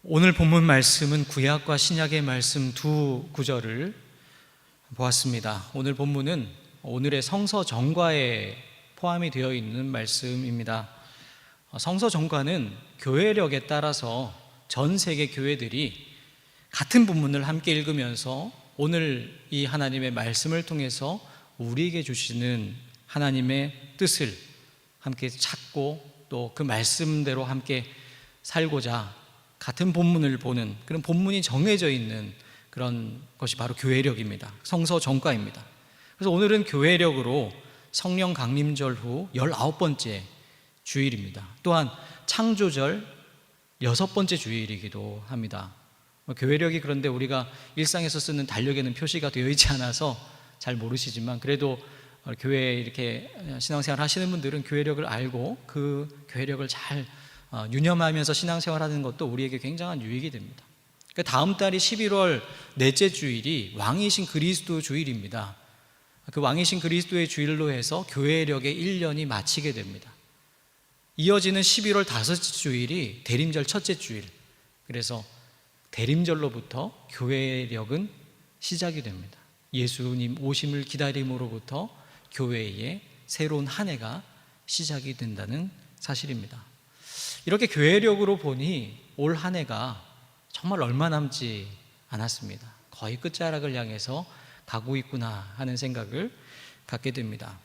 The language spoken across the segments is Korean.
오늘 본문 말씀은 구약과 신약의 말씀 두 구절을 보았습니다. 오늘 본문은 오늘의 성서 정과에 포함이 되어 있는 말씀입니다. 성서 정과는 교회력에 따라서 전 세계 교회들이 같은 본문을 함께 읽으면서 오늘 이 하나님의 말씀을 통해서 우리에게 주시는 하나님의 뜻을 함께 찾고 또 그 말씀대로 함께 살고자 같은 본문을 보는 그런 본문이 정해져 있는 그런 것이 바로 교회력입니다. 성서 정과입니다. 그래서 오늘은 교회력으로 성령 강림절 후 19번째 주일입니다. 또한 창조절 6번째 주일이기도 합니다. 교회력이 그런데 우리가 일상에서 쓰는 달력에는 표시가 되어 있지 않아서 잘 모르시지만 그래도 교회에 이렇게 신앙생활 하시는 분들은 교회력을 알고 그 교회력을 잘 유념하면서 신앙생활하는 것도 우리에게 굉장한 유익이 됩니다. 다음 달이 11월 넷째 주일이 왕이신 그리스도 주일입니다. 그 왕이신 그리스도의 주일로 해서 교회력의 1년이 마치게 됩니다. 이어지는 11월 다섯째 주일이 대림절 첫째 주일, 그래서 대림절로부터 교회력은 시작이 됩니다. 예수님 오심을 기다림으로부터 교회의 새로운 한 해가 시작이 된다는 사실입니다. 이렇게 교회력으로 보니 올 한 해가 정말 얼마 남지 않았습니다. 거의 끝자락을 향해서 가고 있구나 하는 생각을 갖게 됩니다.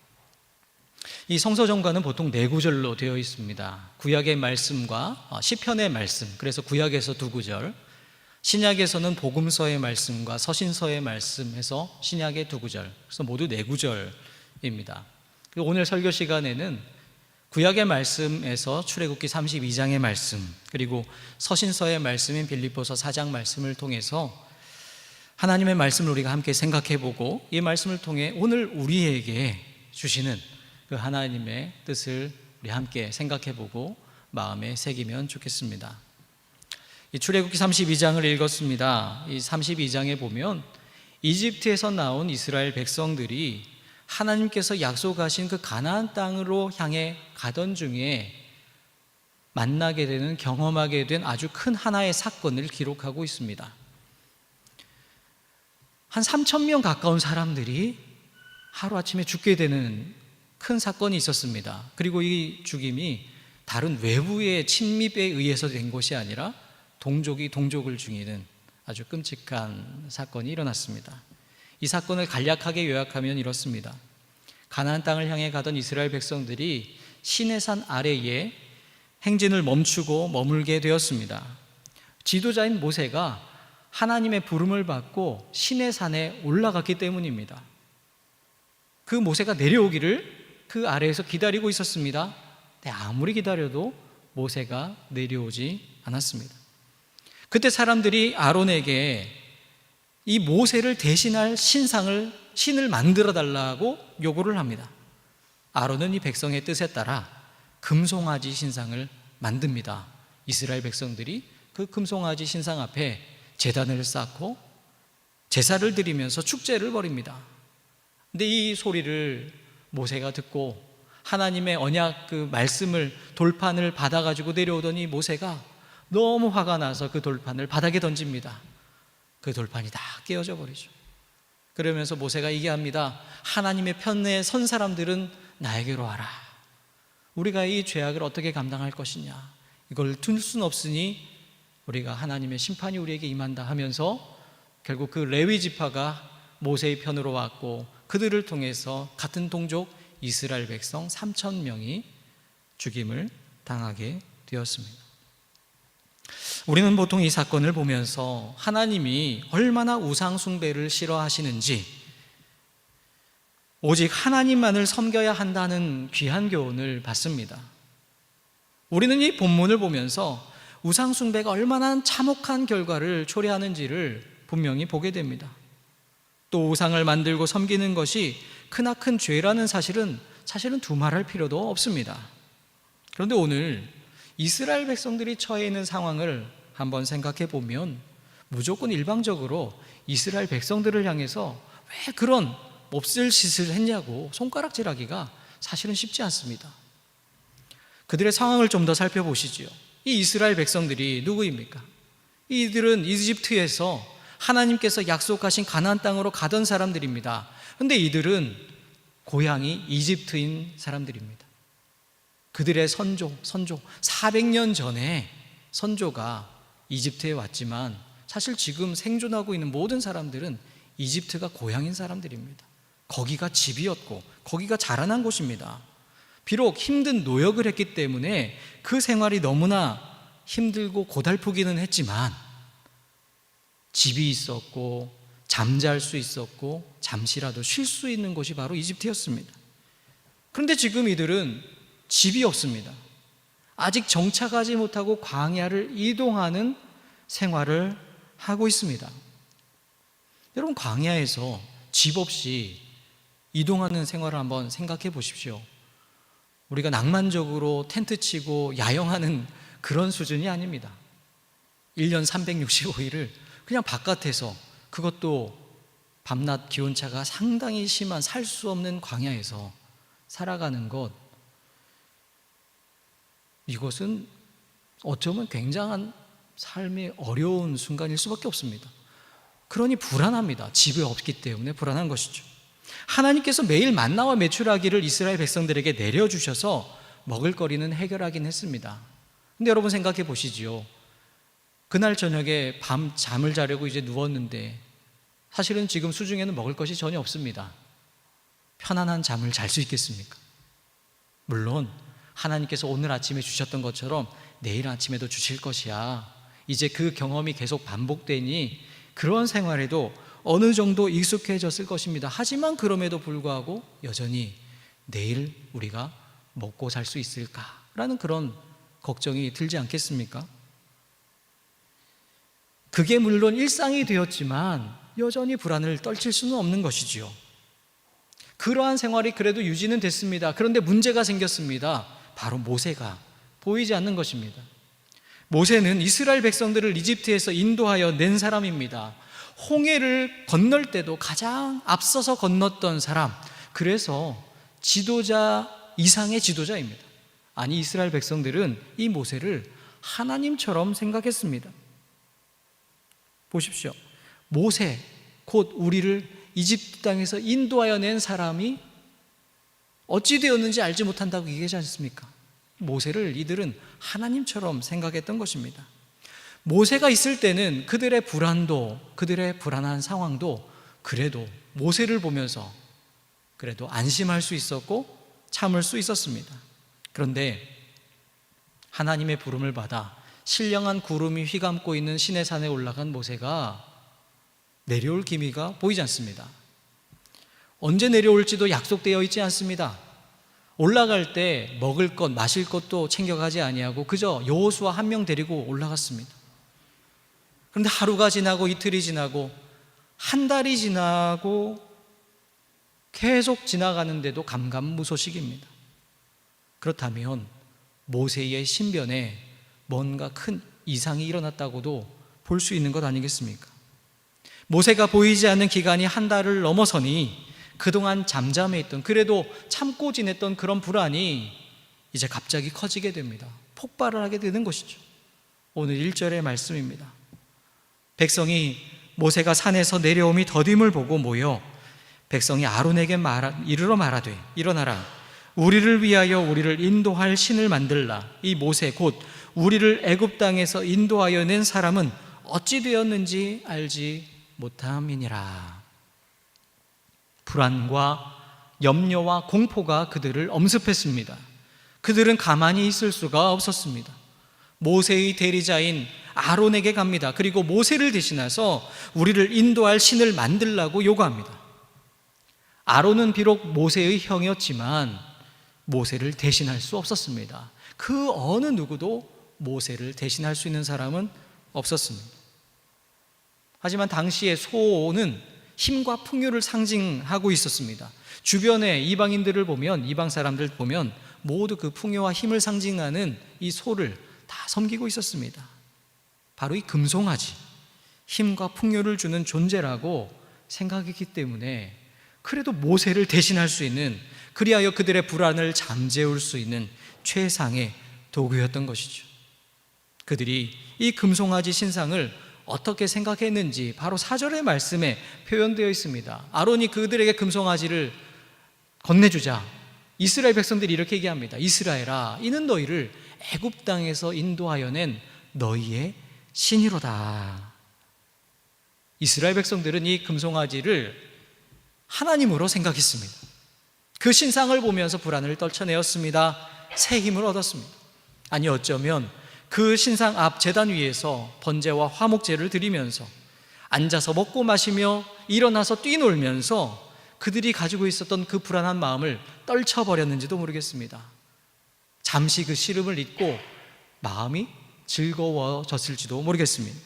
이 성서정과는 보통 4구절로 되어 있습니다. 구약의 말씀과 시편의 말씀, 그래서 구약에서 2구절, 신약에서는 복음서의 말씀과 서신서의 말씀 해서 신약의 2구절, 그래서 모두 4구절입니다. 오늘 설교 시간에는 구약의 말씀에서 출애굽기 32장의 말씀, 그리고 서신서의 말씀인 빌립보서 4장 말씀을 통해서 하나님의 말씀을 우리가 함께 생각해보고 이 말씀을 통해 오늘 우리에게 주시는 그 하나님의 뜻을 우리 함께 생각해보고 마음에 새기면 좋겠습니다. 이 출애굽기 32장을 읽었습니다. 이 32장에 보면 이집트에서 나온 이스라엘 백성들이 하나님께서 약속하신 그 가나안 땅으로 향해 가던 중에 만나게 되는, 경험하게 된 아주 큰 하나의 사건을 기록하고 있습니다. 한 3,000명 가까운 사람들이 하루아침에 죽게 되는 큰 사건이 있었습니다. 그리고 이 죽임이 다른 외부의 침입에 의해서 된 것이 아니라 동족이 동족을 죽이는 아주 끔찍한 사건이 일어났습니다. 이 사건을 간략하게 요약하면 이렇습니다. 가나안 땅을 향해 가던 이스라엘 백성들이 시내산 아래에 행진을 멈추고 머물게 되었습니다. 지도자인 모세가 하나님의 부름을 받고 시내산에 올라갔기 때문입니다. 그 모세가 내려오기를 그 아래에서 기다리고 있었습니다. 아무리 기다려도 모세가 내려오지 않았습니다. 그때 사람들이 아론에게 이 모세를 대신할 신을 만들어 달라고 요구를 합니다. 아론은 이 백성의 뜻에 따라 금송아지 신상을 만듭니다. 이스라엘 백성들이 그 금송아지 신상 앞에 제단을 쌓고 제사를 드리면서 축제를 벌입니다. 근데 이 소리를 모세가 듣고 하나님의 언약 그 말씀을 돌판을 받아가지고 내려오더니 모세가 너무 화가 나서 그 돌판을 바닥에 던집니다. 그 돌판이 다 깨어져 버리죠. 그러면서 모세가 얘기합니다. 하나님의 편에 선 사람들은 나에게로 와라. 우리가 이 죄악을 어떻게 감당할 것이냐, 이걸 둘 수는 없으니 우리가 하나님의 심판이 우리에게 임한다 하면서 결국 그 레위 지파가 모세의 편으로 왔고 그들을 통해서 같은 동족 이스라엘 백성 3,000명이 죽임을 당하게 되었습니다. 우리는 보통 이 사건을 보면서 하나님이 얼마나 우상 숭배를 싫어하시는지, 오직 하나님만을 섬겨야 한다는 귀한 교훈을 받습니다. 우리는 이 본문을 보면서 우상 숭배가 얼마나 참혹한 결과를 초래하는지를 분명히 보게 됩니다. 또 우상을 만들고 섬기는 것이 크나큰 죄라는 사실은 두말할 필요도 없습니다. 그런데 오늘 이스라엘 백성들이 처해 있는 상황을 한번 생각해 보면 무조건 일방적으로 이스라엘 백성들을 향해서 왜 그런 몹쓸 짓을 했냐고 손가락질하기가 사실은 쉽지 않습니다. 그들의 상황을 좀 더 살펴보시죠. 이 이스라엘 백성들이 누구입니까? 이들은 이집트에서 하나님께서 약속하신 가나안 땅으로 가던 사람들입니다. 그런데 이들은 고향이 이집트인 사람들입니다. 그들의 선조 400년 전에 선조가 이집트에 왔지만 사실 지금 생존하고 있는 모든 사람들은 이집트가 고향인 사람들입니다. 거기가 집이었고 거기가 자라난 곳입니다. 비록 힘든 노역을 했기 때문에 그 생활이 너무나 힘들고 고달프기는 했지만 집이 있었고 잠잘 수 있었고 잠시라도 쉴 수 있는 곳이 바로 이집트였습니다. 그런데 지금 이들은 집이 없습니다. 아직 정착하지 못하고 광야를 이동하는 생활을 하고 있습니다. 여러분, 광야에서 집 없이 이동하는 생활을 한번 생각해 보십시오. 우리가 낭만적으로 텐트 치고 야영하는 그런 수준이 아닙니다. 1년 365일을 그냥 바깥에서, 그것도 밤낮 기온차가 상당히 심한 살 수 없는 광야에서 살아가는 것, 이것은 어쩌면 굉장한 삶의 어려운 순간일 수밖에 없습니다. 그러니 불안합니다. 집이 없기 때문에 불안한 것이죠. 하나님께서 매일 만나와 메추라기를 이스라엘 백성들에게 내려주셔서 먹을거리는 해결하긴 했습니다. 근데 여러분 생각해 보시지요. 그날 저녁에 밤 잠을 자려고 이제 누웠는데 사실은 지금 수중에는 먹을 것이 전혀 없습니다. 편안한 잠을 잘 수 있겠습니까? 물론 하나님께서 오늘 아침에 주셨던 것처럼 내일 아침에도 주실 것이야, 이제 그 경험이 계속 반복되니 그런 생활에도 어느 정도 익숙해졌을 것입니다. 하지만 그럼에도 불구하고 여전히 내일 우리가 먹고 살 수 있을까라는 그런 걱정이 들지 않겠습니까? 그게 물론 일상이 되었지만 여전히 불안을 떨칠 수는 없는 것이지요. 그러한 생활이 그래도 유지는 됐습니다. 그런데 문제가 생겼습니다. 바로 모세가 보이지 않는 것입니다. 모세는 이스라엘 백성들을 이집트에서 인도하여 낸 사람입니다. 홍해를 건널 때도 가장 앞서서 건넜던 사람, 그래서 지도자 이상의 지도자입니다. 아니, 이스라엘 백성들은 이 모세를 하나님처럼 생각했습니다. 보십시오. 모세, 곧 우리를 이집트 땅에서 인도하여 낸 사람이 어찌 되었는지 알지 못한다고 얘기하지 않습니까? 모세를 이들은 하나님처럼 생각했던 것입니다. 모세가 있을 때는 그들의 불안도, 그들의 불안한 상황도 그래도 모세를 보면서 그래도 안심할 수 있었고 참을 수 있었습니다. 그런데 하나님의 부름을 받아 신령한 구름이 휘감고 있는 시내산에 올라간 모세가 내려올 기미가 보이지 않습니다. 언제 내려올지도 약속되어 있지 않습니다. 올라갈 때 먹을 것, 마실 것도 챙겨가지 아니하고 그저 여호수아 한 명 데리고 올라갔습니다. 그런데 하루가 지나고 이틀이 지나고 한 달이 지나고 계속 지나가는데도 감감무소식입니다. 그렇다면 모세의 신변에 뭔가 큰 이상이 일어났다고도 볼 수 있는 것 아니겠습니까? 모세가 보이지 않는 기간이 한 달을 넘어서니 그동안 잠잠해있던, 그래도 참고 지냈던 그런 불안이 이제 갑자기 커지게 됩니다. 폭발을 하게 되는 것이죠. 오늘 1절의 말씀입니다. 백성이 모세가 산에서 내려옴이 더딤을 보고 모여 백성이 아론에게 이르러 말하되 일어나라, 우리를 위하여 우리를 인도할 신을 만들라. 이 모세 곧 우리를 애굽 땅에서 인도하여 낸 사람은 어찌 되었는지 알지 못함이니라. 불안과 염려와 공포가 그들을 엄습했습니다. 그들은 가만히 있을 수가 없었습니다. 모세의 대리자인 아론에게 갑니다. 그리고 모세를 대신해서 우리를 인도할 신을 만들라고 요구합니다. 아론은 비록 모세의 형이었지만 모세를 대신할 수 없었습니다. 그 어느 누구도 모세를 대신할 수 있는 사람은 없었습니다. 하지만 당시의 소는 힘과 풍요를 상징하고 있었습니다. 주변의 이방인들을 보면, 이방 사람들 보면 모두 그 풍요와 힘을 상징하는 이 소를 다 섬기고 있었습니다. 바로 이 금송아지, 힘과 풍요를 주는 존재라고 생각했기 때문에 그래도 모세를 대신할 수 있는, 그리하여 그들의 불안을 잠재울 수 있는 최상의 도구였던 것이죠. 그들이 이 금송아지 신상을 어떻게 생각했는지 바로 4절의 말씀에 표현되어 있습니다. 아론이 그들에게 금송아지를 건네주자 이스라엘 백성들이 이렇게 얘기합니다. 이스라엘아, 이는 너희를 애굽 땅에서 인도하여 낸 너희의 신이로다. 이스라엘 백성들은 이 금송아지를 하나님으로 생각했습니다. 그 신상을 보면서 불안을 떨쳐내었습니다. 새 힘을 얻었습니다. 아니, 어쩌면 그 신상 앞 제단 위에서 번제와 화목제를 드리면서 앉아서 먹고 마시며 일어나서 뛰놀면서 그들이 가지고 있었던 그 불안한 마음을 떨쳐버렸는지도 모르겠습니다. 잠시 그 시름을 잊고 마음이 즐거워졌을지도 모르겠습니다.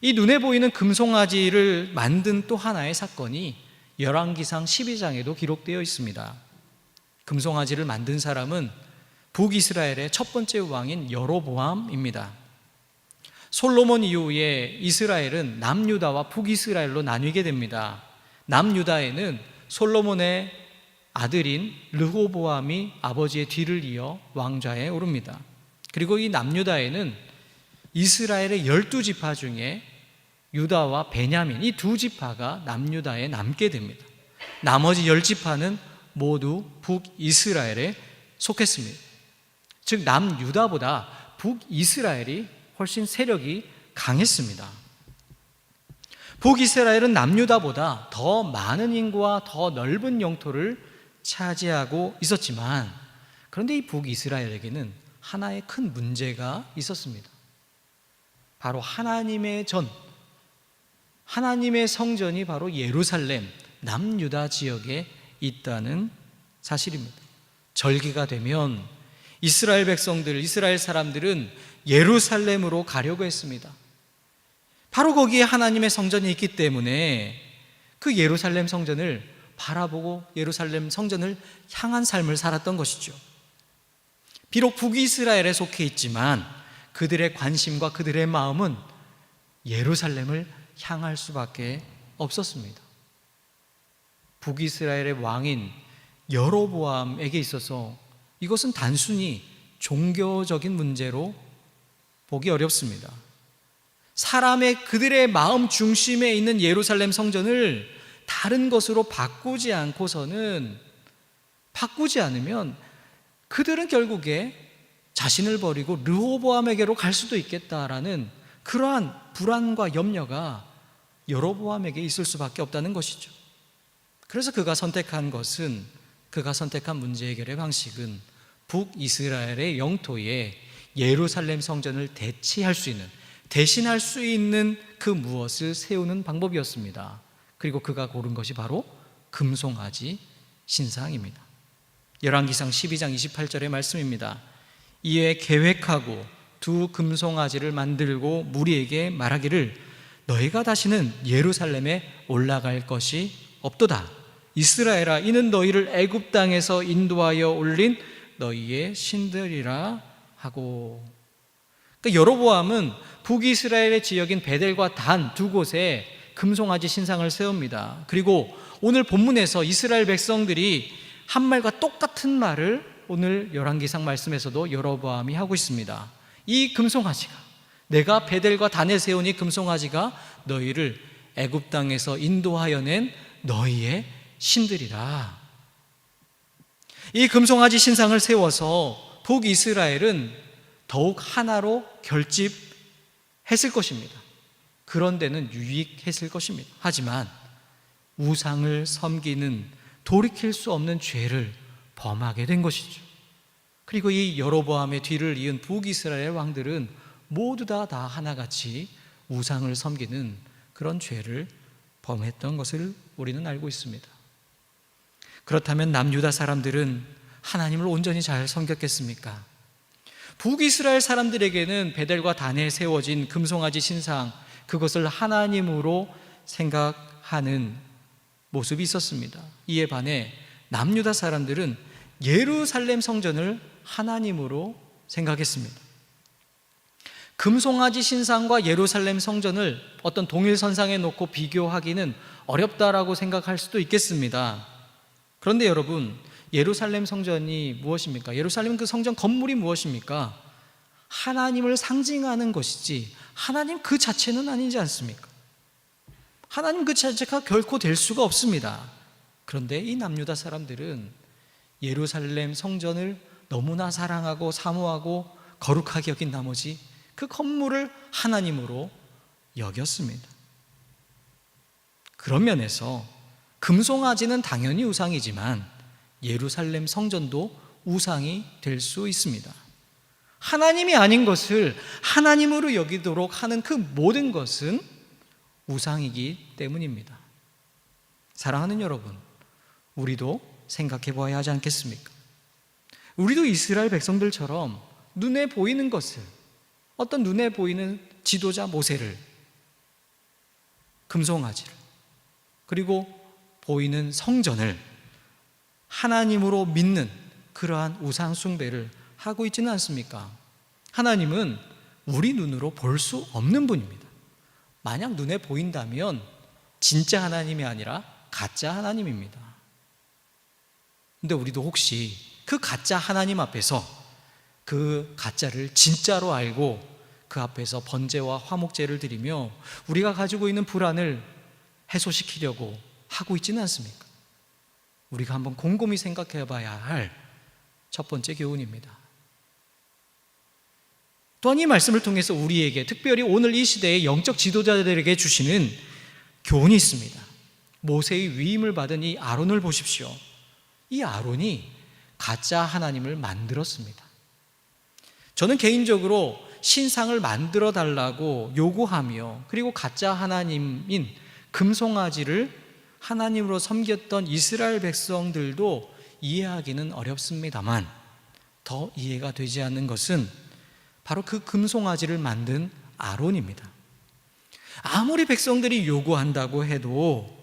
이 눈에 보이는 금송아지를 만든 또 하나의 사건이 열왕기상 12장에도 기록되어 있습니다. 금송아지를 만든 사람은 북이스라엘의 첫 번째 왕인 여로보암입니다. 솔로몬 이후에 이스라엘은 남유다와 북이스라엘로 나뉘게 됩니다. 남유다에는 솔로몬의 아들인 르호보암이 아버지의 뒤를 이어 왕좌에 오릅니다. 그리고 이 남유다에는 이스라엘의 12지파 중에 유다와 베냐민, 이 두 지파가 남유다에 남게 됩니다. 나머지 10지파는 모두 북이스라엘에 속했습니다. 즉 남유다보다 북이스라엘이 훨씬 세력이 강했습니다. 북이스라엘은 남유다보다 더 많은 인구와 더 넓은 영토를 차지하고 있었지만, 그런데 이 북이스라엘에게는 하나의 큰 문제가 있었습니다. 바로 하나님의 성전이 바로 예루살렘 남유다 지역에 있다는 사실입니다. 절기가 되면 이스라엘 백성들, 이스라엘 사람들은 예루살렘으로 가려고 했습니다. 바로 거기에 하나님의 성전이 있기 때문에 그 예루살렘 성전을 바라보고 예루살렘 성전을 향한 삶을 살았던 것이죠. 비록 북이스라엘에 속해 있지만 그들의 관심과 그들의 마음은 예루살렘을 향할 수밖에 없었습니다. 북이스라엘의 왕인 여로보암에게 있어서 이것은 단순히 종교적인 문제로 보기 어렵습니다. 사람의 그들의 마음 중심에 있는 예루살렘 성전을 다른 것으로 바꾸지 않으면 그들은 결국에 자신을 버리고 르호보암에게로 갈 수도 있겠다라는 그러한 불안과 염려가 여로보암에게 있을 수밖에 없다는 것이죠. 그래서 그가 선택한 문제 해결의 방식은 북이스라엘의 영토에 예루살렘 성전을 대신할 수 있는 그 무엇을 세우는 방법이었습니다. 그리고 그가 고른 것이 바로 금송아지 신상입니다. 열왕기상 12장 28절의 말씀입니다. 이에 계획하고 두 금송아지를 만들고 무리에게 말하기를 너희가 다시는 예루살렘에 올라갈 것이 없도다. 이스라엘아, 이는 너희를 애굽 땅에서 인도하여 올린 너희의 신들이라 하고. 그러니까 여로보암은 북이스라엘의 지역인 베델과 단 두 곳에 금송아지 신상을 세웁니다. 그리고 오늘 본문에서 이스라엘 백성들이 한 말과 똑같은 말을 오늘 열왕기상 말씀에서도 여로보암이 하고 있습니다. 이 금송아지가, 내가 베델과 단에 세운 이 금송아지가 너희를 애굽 땅에서 인도하여 낸 너희의 신들이라. 이 금송아지 신상을 세워서 북이스라엘은 더욱 하나로 결집했을 것입니다. 그런 데는 유익했을 것입니다. 하지만 우상을 섬기는 돌이킬 수 없는 죄를 범하게 된 것이죠. 그리고 이 여로보암의 뒤를 이은 북이스라엘 왕들은 모두 다 하나같이 우상을 섬기는 그런 죄를 범했던 것을 우리는 알고 있습니다. 그렇다면 남유다 사람들은 하나님을 온전히 잘 섬겼겠습니까? 북이스라엘 사람들에게는 베델과 단에 세워진 금송아지 신상, 그것을 하나님으로 생각하는 모습이 있었습니다. 이에 반해 남유다 사람들은 예루살렘 성전을 하나님으로 생각했습니다. 금송아지 신상과 예루살렘 성전을 어떤 동일선상에 놓고 비교하기는 어렵다라고 생각할 수도 있겠습니다. 그런데 여러분, 예루살렘 성전이 무엇입니까? 예루살렘 그 성전 건물이 무엇입니까? 하나님을 상징하는 것이지 하나님 그 자체는 아니지 않습니까? 하나님 그 자체가 결코 될 수가 없습니다. 그런데 이 남유다 사람들은 예루살렘 성전을 너무나 사랑하고 사모하고 거룩하게 여긴 나머지 그 건물을 하나님으로 여겼습니다. 그런 면에서 금송아지는 당연히 우상이지만 예루살렘 성전도 우상이 될 수 있습니다. 하나님이 아닌 것을 하나님으로 여기도록 하는 그 모든 것은 우상이기 때문입니다. 사랑하는 여러분, 우리도 생각해 보아야 하지 않겠습니까? 우리도 이스라엘 백성들처럼 눈에 보이는 것을, 어떤 눈에 보이는 지도자 모세를, 금송아지를, 그리고 보이는 성전을 하나님으로 믿는 그러한 우상 숭배를 하고 있지는 않습니까? 하나님은 우리 눈으로 볼 수 없는 분입니다. 만약 눈에 보인다면 진짜 하나님이 아니라 가짜 하나님입니다. 근데 우리도 혹시 그 가짜 하나님 앞에서 그 가짜를 진짜로 알고 그 앞에서 번제와 화목제를 드리며 우리가 가지고 있는 불안을 해소시키려고 하고 있지는 않습니까? 우리가 한번 곰곰이 생각해 봐야 할 첫 번째 교훈입니다. 또한 이 말씀을 통해서 우리에게, 특별히 오늘 이 시대의 영적 지도자들에게 주시는 교훈이 있습니다. 모세의 위임을 받은 이 아론을 보십시오. 이 아론이 가짜 하나님을 만들었습니다. 저는 개인적으로 신상을 만들어 달라고 요구하며 그리고 가짜 하나님인 금송아지를 하나님으로 섬겼던 이스라엘 백성들도 이해하기는 어렵습니다만 더 이해가 되지 않는 것은 바로 그 금송아지를 만든 아론입니다. 아무리 백성들이 요구한다고 해도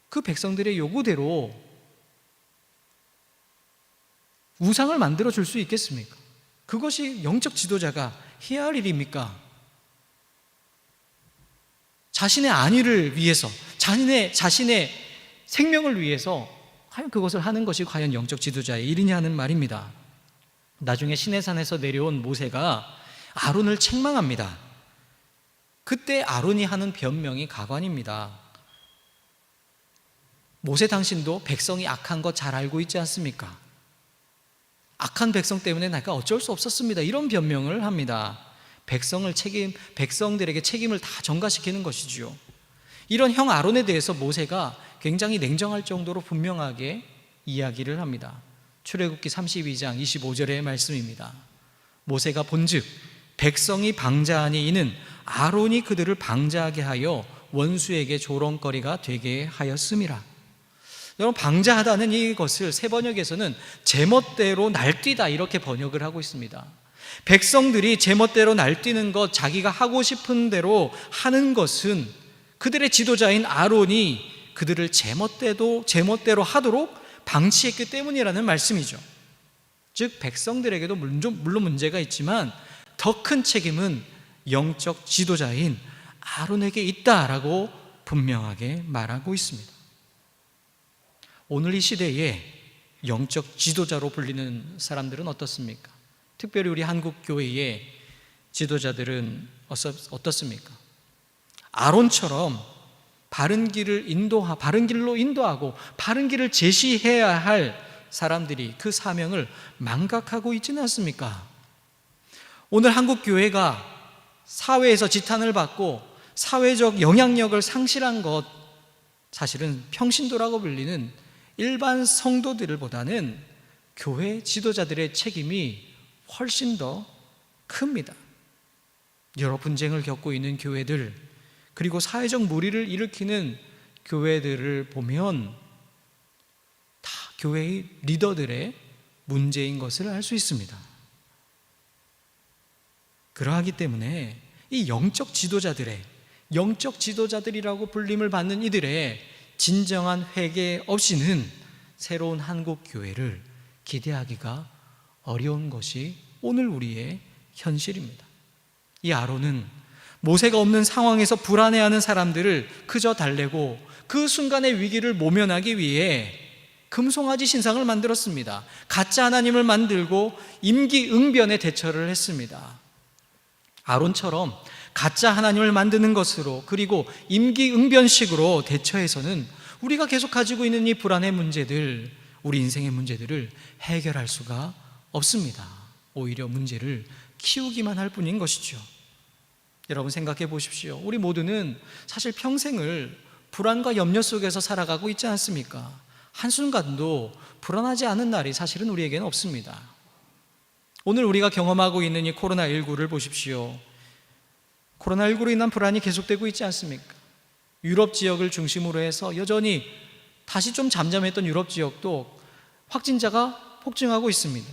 그 백성들의 요구대로 우상을 만들어 줄 수 있겠습니까? 그것이 영적 지도자가 해야 할 일입니까? 자신의 안위를 위해서, 자신의 생명을 위해서 과연 그것을 하는 것이 과연 영적 지도자의 일이냐 하는 말입니다. 나중에 시내산에서 내려온 모세가 아론을 책망합니다. 그때 아론이 하는 변명이 가관입니다. 모세 당신도 백성이 악한 거 잘 알고 있지 않습니까? 악한 백성 때문에 내가 어쩔 수 없었습니다. 이런 변명을 합니다. 백성들에게 책임을 다 전가시키는 것이지요. 이런 형 아론에 대해서 모세가 굉장히 냉정할 정도로 분명하게 이야기를 합니다. 출애굽기 32장 25절의 말씀입니다. 모세가 본즉 백성이 방자하니 이는 아론이 그들을 방자하게 하여 원수에게 조롱거리가 되게 하였음이라. 여러분, 방자하다는 이것을 새 번역에서는 제멋대로 날뛰다 이렇게 번역을 하고 있습니다. 백성들이 제멋대로 날뛰는 것, 자기가 하고 싶은 대로 하는 것은 그들의 지도자인 아론이 그들을 제멋대로 하도록 방치했기 때문이라는 말씀이죠. 즉 백성들에게도 물론 문제가 있지만 더 큰 책임은 영적 지도자인 아론에게 있다라고 분명하게 말하고 있습니다. 오늘 이 시대에 영적 지도자로 불리는 사람들은 어떻습니까? 특별히 우리 한국 교회의 지도자들은 어떻습니까? 아론처럼 바른 길로 인도하고 바른 길을 제시해야 할 사람들이 그 사명을 망각하고 있지는 않습니까? 오늘 한국 교회가 사회에서 지탄을 받고 사회적 영향력을 상실한 것, 사실은 평신도라고 불리는 일반 성도들보다는 교회 지도자들의 책임이 훨씬 더 큽니다. 여러 분쟁을 겪고 있는 교회들, 그리고 사회적 물의를 일으키는 교회들을 보면 다 교회의 리더들의 문제인 것을 알 수 있습니다. 그러하기 때문에 이 영적 지도자들이라고 불림을 받는 이들의 진정한 회개 없이는 새로운 한국 교회를 기대하기가 어려운 것이 오늘 우리의 현실입니다. 이 아론은 모세가 없는 상황에서 불안해하는 사람들을 그저 달래고 그 순간의 위기를 모면하기 위해 금송아지 신상을 만들었습니다. 가짜 하나님을 만들고 임기응변에 대처를 했습니다. 아론처럼 가짜 하나님을 만드는 것으로, 그리고 임기응변식으로 대처해서는 우리가 계속 가지고 있는 이 불안의 문제들, 우리 인생의 문제들을 해결할 수가 없습니다. 오히려 문제를 키우기만 할 뿐인 것이죠. 여러분 생각해 보십시오. 우리 모두는 사실 평생을 불안과 염려 속에서 살아가고 있지 않습니까? 한순간도 불안하지 않은 날이 사실은 우리에게는 없습니다. 오늘 우리가 경험하고 있는 이 코로나19를 보십시오. 코로나19로 인한 불안이 계속되고 있지 않습니까? 유럽 지역을 중심으로 해서 여전히 다시 좀 잠잠했던 유럽 지역도 확진자가 폭증하고 있습니다.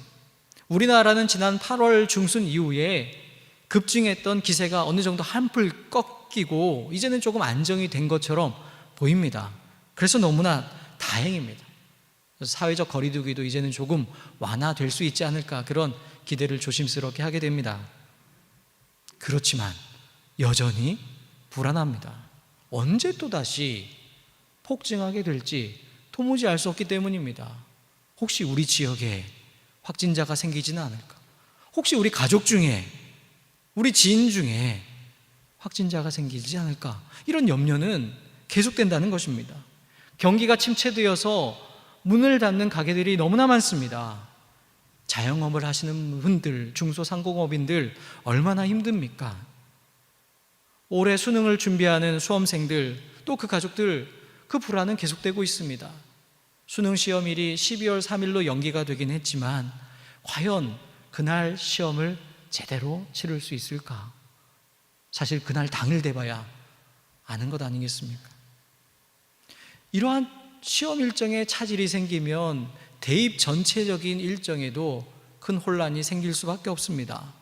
우리나라는 지난 8월 중순 이후에 급증했던 기세가 어느 정도 한풀 꺾이고 이제는 조금 안정이 된 것처럼 보입니다. 그래서 너무나 다행입니다. 사회적 거리두기도 이제는 조금 완화될 수 있지 않을까, 그런 기대를 조심스럽게 하게 됩니다. 그렇지만 여전히 불안합니다. 언제 또다시 폭증하게 될지 도무지 알 수 없기 때문입니다. 혹시 우리 지역에 확진자가 생기지는 않을까? 혹시 우리 가족 중에, 우리 지인 중에 확진자가 생기지 않을까? 이런 염려는 계속된다는 것입니다. 경기가 침체되어서 문을 닫는 가게들이 너무나 많습니다. 자영업을 하시는 분들, 중소상공업인들 얼마나 힘듭니까? 올해 수능을 준비하는 수험생들, 또 그 가족들, 그 불안은 계속되고 있습니다. 수능 시험일이 12월 3일로 연기가 되긴 했지만 과연 그날 시험을 제대로 치를 수 있을까? 사실 그날 당일 돼봐야 아는 것 아니겠습니까? 이러한 시험 일정에 차질이 생기면 대입 전체적인 일정에도 큰 혼란이 생길 수밖에 없습니다.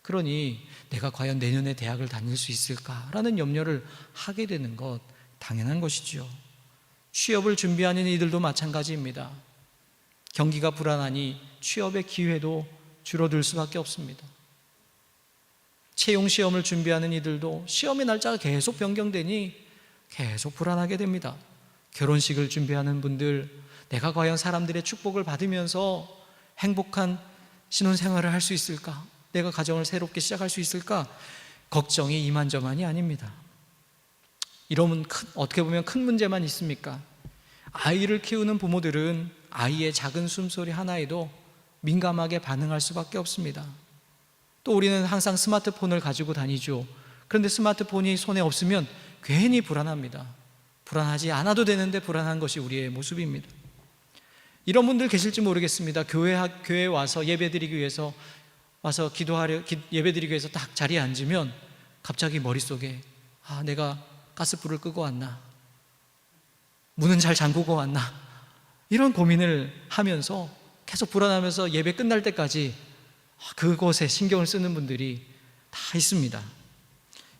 그러니 내가 과연 내년에 대학을 다닐 수 있을까라는 염려를 하게 되는 것 당연한 것이죠. 취업을 준비하는 이들도 마찬가지입니다. 경기가 불안하니 취업의 기회도 줄어들 수밖에 없습니다. 채용 시험을 준비하는 이들도 시험의 날짜가 계속 변경되니 계속 불안하게 됩니다. 결혼식을 준비하는 분들, 내가 과연 사람들의 축복을 받으면서 행복한 신혼생활을 할 수 있을까? 내가 가정을 새롭게 시작할 수 있을까? 걱정이 이만저만이 아닙니다. 이러면 어떻게 보면 큰 문제만 있습니까? 아이를 키우는 부모들은 아이의 작은 숨소리 하나에도 민감하게 반응할 수밖에 없습니다. 또 우리는 항상 스마트폰을 가지고 다니죠. 그런데 스마트폰이 손에 없으면 괜히 불안합니다. 불안하지 않아도 되는데 불안한 것이 우리의 모습입니다. 이런 분들 계실지 모르겠습니다. 교회에 와서 예배드리기 위해서 예배드리기 위해서 딱 자리에 앉으면 갑자기 머릿속에 내가 가스불을 끄고 왔나? 문은 잘 잠그고 왔나? 이런 고민을 하면서 계속 불안하면서 예배 끝날 때까지 그곳에 신경을 쓰는 분들이 다 있습니다.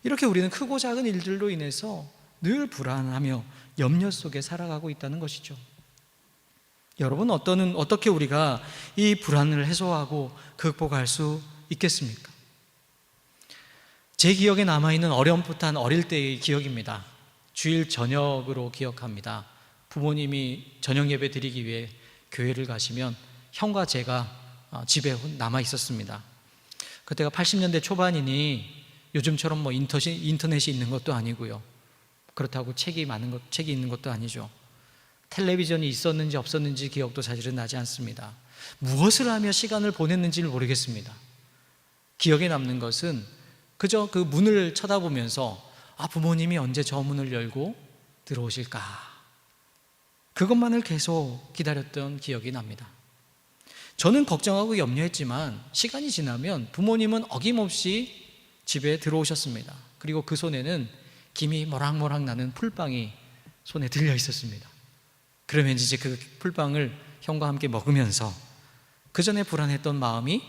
이렇게 우리는 크고 작은 일들로 인해서 늘 불안하며 염려 속에 살아가고 있다는 것이죠. 여러분, 어떻게 우리가 이 불안을 해소하고 극복할 수 있겠습니까? 제 기억에 남아있는 어렴풋한 어릴 때의 기억입니다. 주일 저녁으로 기억합니다. 부모님이 저녁 예배 드리기 위해 교회를 가시면 형과 제가 집에 남아 있었습니다. 그때가 80년대 초반이니 요즘처럼 인터넷이 있는 것도 아니고요. 그렇다고 책이 있는 것도 아니죠. 텔레비전이 있었는지 없었는지 기억도 사실은 나지 않습니다. 무엇을 하며 시간을 보냈는지를 모르겠습니다. 기억에 남는 것은 그저 그 문을 쳐다보면서 부모님이 언제 저 문을 열고 들어오실까, 그것만을 계속 기다렸던 기억이 납니다. 저는 걱정하고 염려했지만 시간이 지나면 부모님은 어김없이 집에 들어오셨습니다. 그리고 그 손에는 김이 모락모락 나는 풀빵이 손에 들려 있었습니다. 그러면 이제 그 풀빵을 형과 함께 먹으면서 그 전에 불안했던 마음이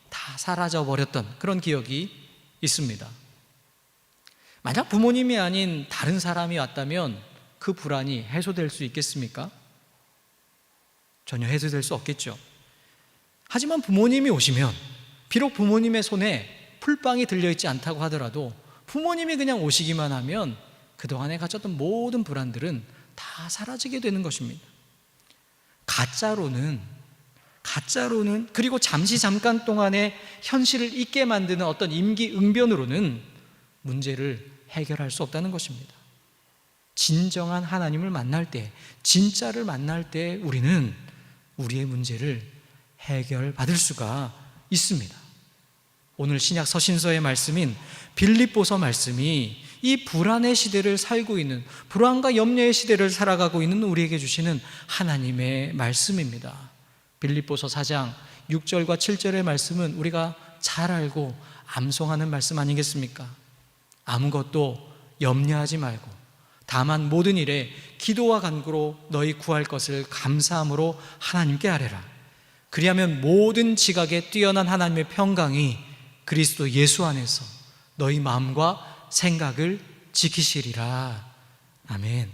다 사라져 버렸던 그런 기억이 있습니다. 만약 부모님이 아닌 다른 사람이 왔다면 그 불안이 해소될 수 있겠습니까? 전혀 해소될 수 없겠죠. 하지만 부모님이 오시면, 비록 부모님의 손에 풀빵이 들려있지 않다고 하더라도 부모님이 그냥 오시기만 하면 그동안에 가졌던 모든 불안들은 다 사라지게 되는 것입니다. 가짜로는 가짜로는, 그리고 잠깐 동안의 현실을 잊게 만드는 어떤 임기응변으로는 문제를 해결할 수 없다는 것입니다. 진정한 하나님을 만날 때, 진짜를 만날 때 우리는 우리의 문제를 해결받을 수가 있습니다. 오늘 신약 서신서의 말씀인 빌립보서 말씀이 이 불안의 시대를 살고 있는, 불안과 염려의 시대를 살아가고 있는 우리에게 주시는 하나님의 말씀입니다. 빌립보서 4장 6절과 7절의 말씀은 우리가 잘 알고 암송하는 말씀 아니겠습니까? 아무것도 염려하지 말고 다만 모든 일에 기도와 간구로 너희 구할 것을 감사함으로 하나님께 아뢰라. 그리하면 모든 지각에 뛰어난 하나님의 평강이 그리스도 예수 안에서 너희 마음과 생각을 지키시리라. 아멘.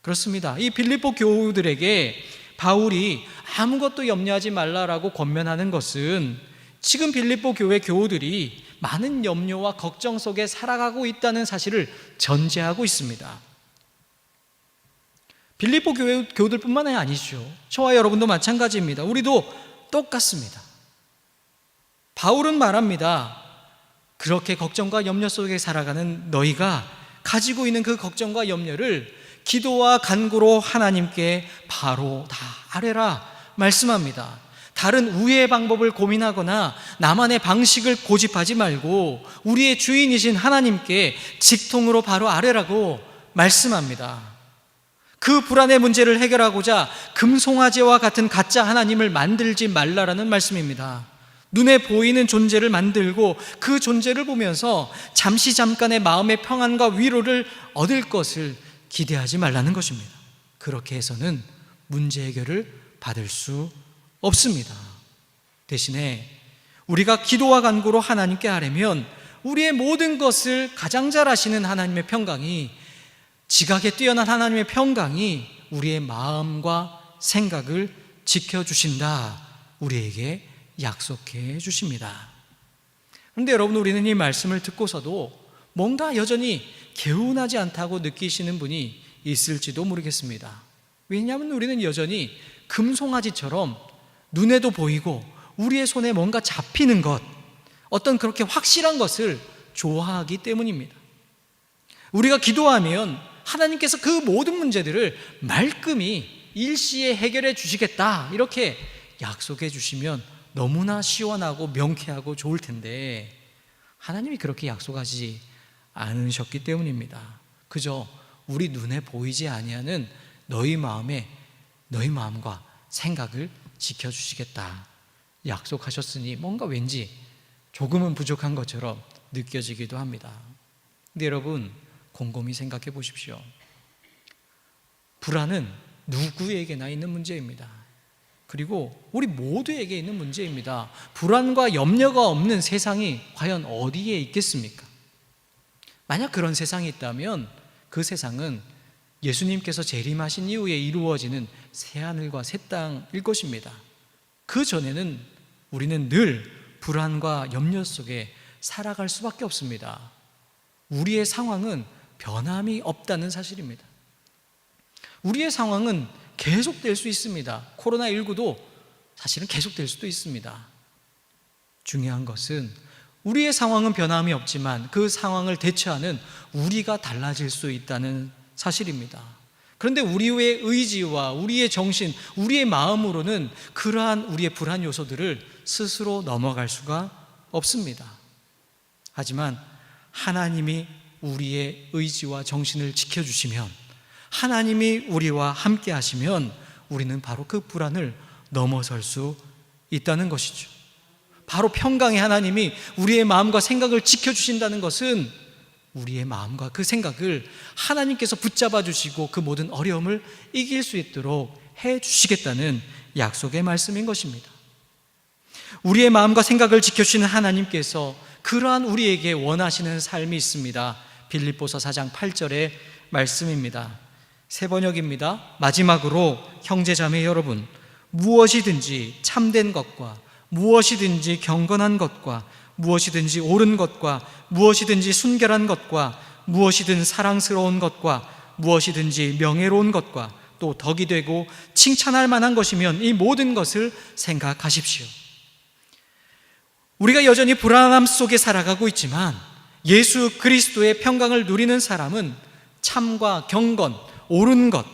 그렇습니다. 이 빌립보 교우들에게 바울이 아무것도 염려하지 말라라고 권면하는 것은 지금 빌립보 교회 교우들이 많은 염려와 걱정 속에 살아가고 있다는 사실을 전제하고 있습니다. 빌립보 교회 교우들뿐만 아니죠. 저와 여러분도 마찬가지입니다. 우리도 똑같습니다. 바울은 말합니다. 그렇게 걱정과 염려 속에 살아가는 너희가 가지고 있는 그 걱정과 염려를 기도와 간구로 하나님께 바로 다 아뢰라 말씀합니다. 다른 우회의 방법을 고민하거나 나만의 방식을 고집하지 말고 우리의 주인이신 하나님께 직통으로 바로 아뢰라고 말씀합니다. 그 불안의 문제를 해결하고자 금송아지와 같은 가짜 하나님을 만들지 말라라는 말씀입니다. 눈에 보이는 존재를 만들고 그 존재를 보면서 잠깐의 마음의 평안과 위로를 얻을 것을 기대하지 말라는 것입니다. 그렇게 해서는 문제 해결을 받을 수 없습니다. 대신에 우리가 기도와 간구로 하나님께 아뢰면 우리의 모든 것을 가장 잘 아시는 하나님의 평강이, 지각에 뛰어난 하나님의 평강이 우리의 마음과 생각을 지켜주신다, 우리에게 약속해 주십니다. 그런데 여러분, 우리는 이 말씀을 듣고서도 뭔가 여전히 개운하지 않다고 느끼시는 분이 있을지도 모르겠습니다. 왜냐하면 우리는 여전히 금송아지처럼 눈에도 보이고 우리의 손에 뭔가 잡히는 것, 어떤 그렇게 확실한 것을 좋아하기 때문입니다. 우리가 기도하면 하나님께서 그 모든 문제들을 말끔히 일시에 해결해 주시겠다, 이렇게 약속해 주시면 너무나 시원하고 명쾌하고 좋을 텐데 하나님이 그렇게 약속하지 않으셨기 때문입니다. 그저 우리 눈에 보이지 아니하는 너희 마음과 생각을 지켜주시겠다 약속하셨으니 뭔가 왠지 조금은 부족한 것처럼 느껴지기도 합니다. 근데 여러분, 곰곰이 생각해 보십시오. 불안은 누구에게나 있는 문제입니다. 그리고 우리 모두에게 있는 문제입니다. 불안과 염려가 없는 세상이 과연 어디에 있겠습니까? 만약 그런 세상이 있다면 그 세상은 예수님께서 재림하신 이후에 이루어지는 새하늘과 새 땅일 것입니다. 그 전에는 우리는 늘 불안과 염려 속에 살아갈 수밖에 없습니다. 우리의 상황은 변함이 없다는 사실입니다. 우리의 상황은 계속될 수 있습니다. 코로나19도 사실은 계속될 수도 있습니다. 중요한 것은 우리의 상황은 변함이 없지만 그 상황을 대처하는 우리가 달라질 수 있다는 사실입니다. 그런데 우리의 의지와 우리의 정신, 우리의 마음으로는 그러한 우리의 불안 요소들을 스스로 넘어갈 수가 없습니다. 하지만 하나님이 우리의 의지와 정신을 지켜주시면, 하나님이 우리와 함께 하시면 우리는 바로 그 불안을 넘어설 수 있다는 것이죠. 바로 평강의 하나님이 우리의 마음과 생각을 지켜주신다는 것은 우리의 마음과 그 생각을 하나님께서 붙잡아 주시고 그 모든 어려움을 이길 수 있도록 해 주시겠다는 약속의 말씀인 것입니다. 우리의 마음과 생각을 지켜주시는 하나님께서 그러한 우리에게 원하시는 삶이 있습니다. 빌립보서 4장 8절의 말씀입니다. 새 번역입니다. 마지막으로 형제자매 여러분, 무엇이든지 참된 것과 무엇이든지 경건한 것과 무엇이든지 옳은 것과 무엇이든지 순결한 것과 무엇이든 사랑스러운 것과 무엇이든지 명예로운 것과 또 덕이 되고 칭찬할 만한 것이면 이 모든 것을 생각하십시오. 우리가 여전히 불안함 속에 살아가고 있지만 예수 그리스도의 평강을 누리는 사람은 참과 경건, 옳은 것,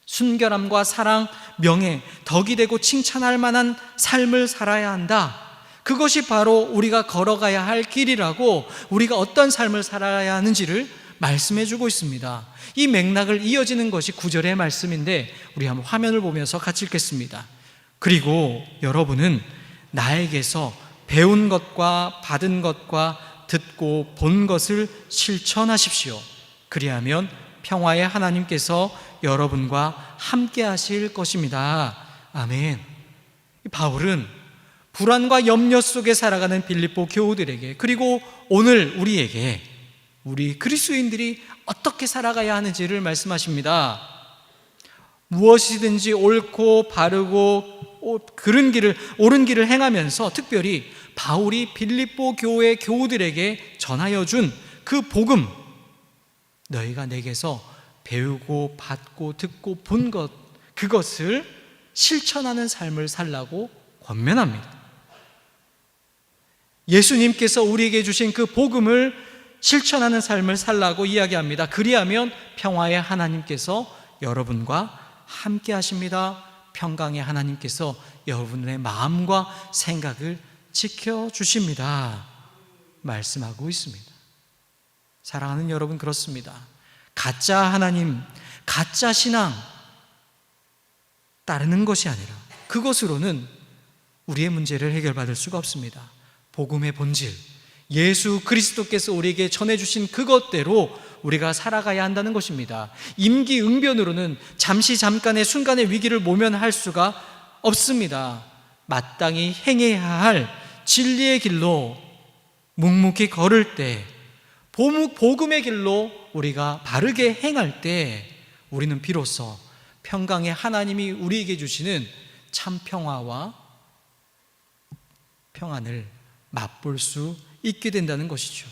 순결함과 사랑, 명예, 덕이 되고 칭찬할 만한 삶을 살아야 한다. 그것이 바로 우리가 걸어가야 할 길이라고, 우리가 어떤 삶을 살아야 하는지를 말씀해 주고 있습니다. 이 맥락을 이어지는 것이 9절의 말씀인데 우리 한번 화면을 보면서 같이 읽겠습니다. 그리고 여러분은 나에게서 배운 것과 받은 것과 듣고 본 것을 실천하십시오. 그리하면 평화의 하나님께서 여러분과 함께 하실 것입니다. 아멘. 바울은 불안과 염려 속에 살아가는 빌립보 교우들에게, 그리고 오늘 우리에게, 우리 그리스도인들이 어떻게 살아가야 하는지를 말씀하십니다. 무엇이든지 옳고 바르고 옳은 길을 행하면서, 특별히 바울이 빌립보 교회 교우들에게 전하여 준 그 복음, 너희가 내게서 배우고 받고 듣고 본 것, 그것을 실천하는 삶을 살라고 권면합니다. 예수님께서 우리에게 주신 그 복음을 실천하는 삶을 살라고 이야기합니다. 그리하면 평화의 하나님께서 여러분과 함께 하십니다. 평강의 하나님께서 여러분의 마음과 생각을 지켜주십니다. 말씀하고 있습니다. 사랑하는 여러분, 그렇습니다. 가짜 하나님, 가짜 신앙 따르는 것이 아니라 그것으로는 우리의 문제를 해결받을 수가 없습니다. 복음의 본질, 예수 그리스도께서 우리에게 전해주신 그것대로 우리가 살아가야 한다는 것입니다. 임기응변으로는 잠깐의 순간의 위기를 모면할 수가 없습니다. 마땅히 행해야 할 진리의 길로 묵묵히 걸을 때, 복음의 길로 우리가 바르게 행할 때 우리는 비로소 평강의 하나님이 우리에게 주시는 참 평화와 평안을 맛볼 수 있게 된다는 것이죠.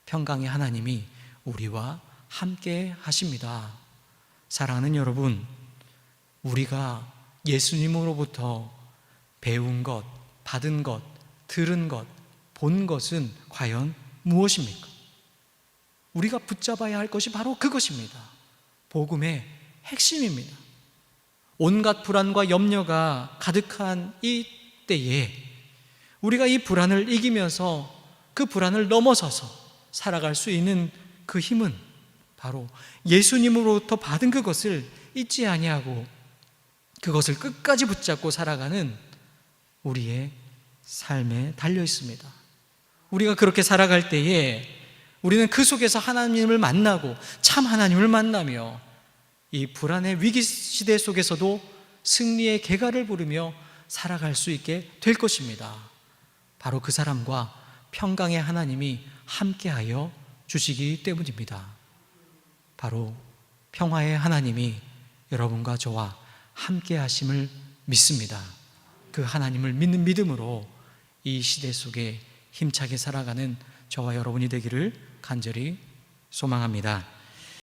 평강의 하나님이 우리와 함께 하십니다. 사랑하는 여러분, 우리가 예수님으로부터 배운 것, 받은 것, 들은 것, 본 것은 과연 무엇입니까? 우리가 붙잡아야 할 것이 바로 그것입니다. 복음의 핵심입니다. 온갖 불안과 염려가 가득한 이 때에 우리가 이 불안을 이기면서 그 불안을 넘어서서 살아갈 수 있는 그 힘은 바로 예수님으로부터 받은 그것을 잊지 아니하고 그것을 끝까지 붙잡고 살아가는 우리의 삶에 달려 있습니다. 우리가 그렇게 살아갈 때에 우리는 그 속에서 하나님을 만나고 참 하나님을 만나며 이 불안의 위기 시대 속에서도 승리의 개가를 부르며 살아갈 수 있게 될 것입니다. 바로 그 사람과 평강의 하나님이 함께하여 주시기 때문입니다. 바로 평화의 하나님이 여러분과 저와 함께하심을 믿습니다. 그 하나님을 믿는 믿음으로 이 시대 속에 힘차게 살아가는 저와 여러분이 되기를 간절히 소망합니다.